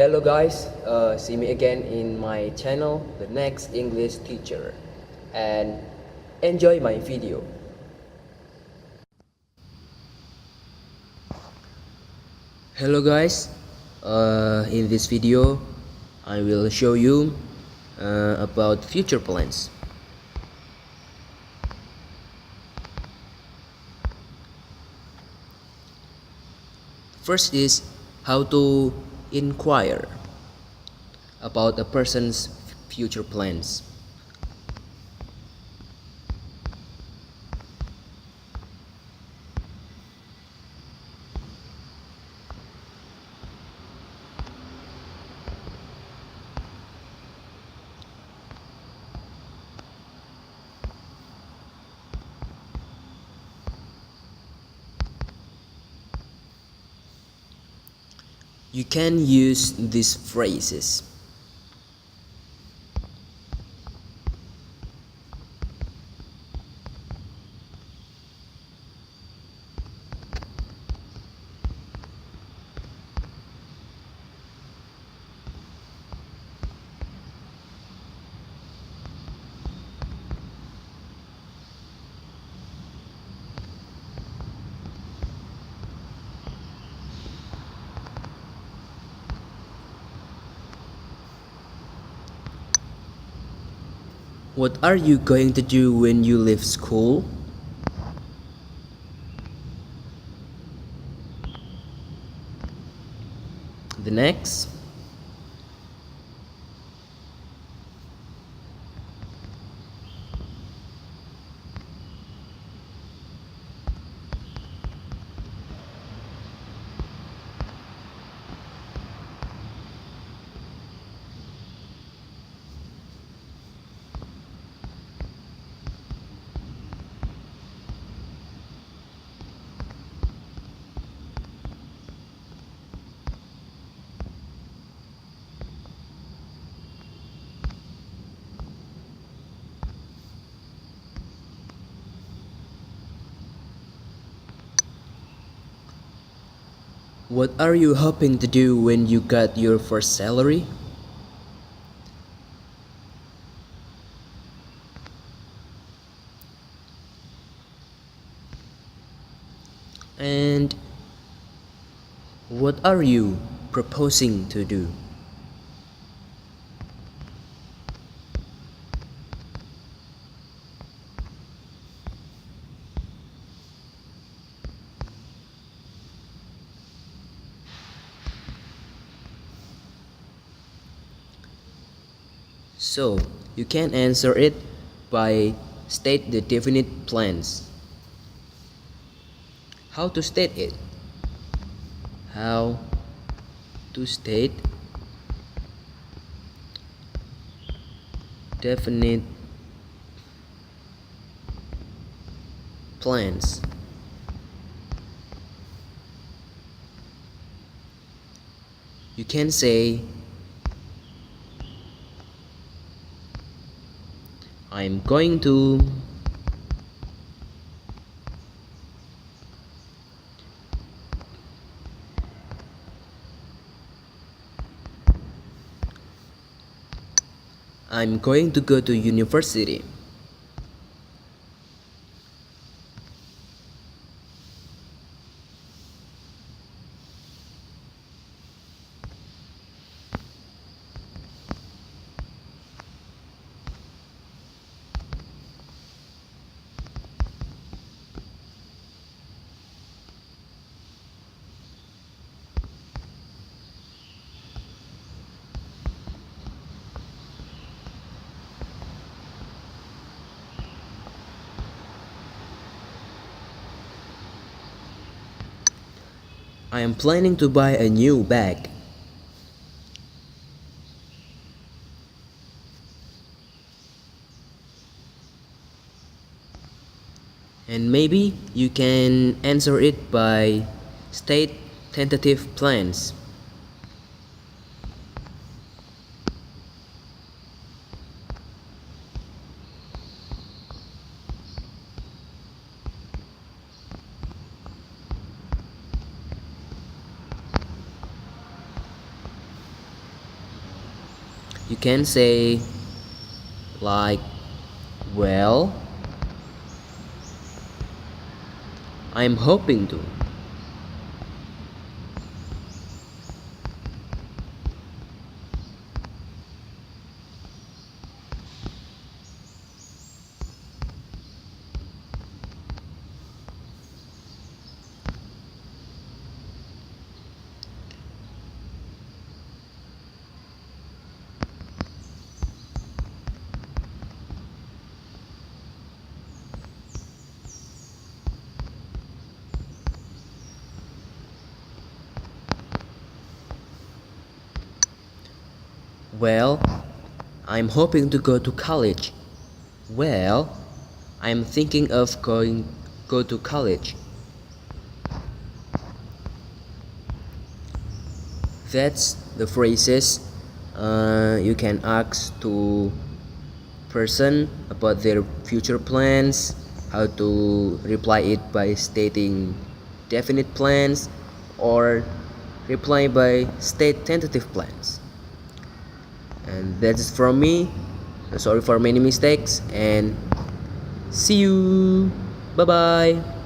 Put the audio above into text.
hello guys, see me again in my channel, The Next English Teacher, and enjoy my video. Hello guys, in this video I will show you about future plans. First is how to inquire about a person's future plans. You can use these phrases. What are you going to do when you leave school? The next. What are you hoping to do when you got your first salary? And what are you proposing to do? So, you can answer it by state the definite plans. How to state it? How to state definite plans. You can say I'm going to go to university. I am planning to buy a new bag. And maybe you can answer it by state tentative plans. You can say like, well, I'm hoping to. Well, I'm hoping to go to college. Well, I'm thinking of go to college. That's the phrases you can ask to person about their future plans, how to reply it by stating definite plans or reply by state tentative plans. And that's from me. Sorry for many mistakes and see you. Bye bye.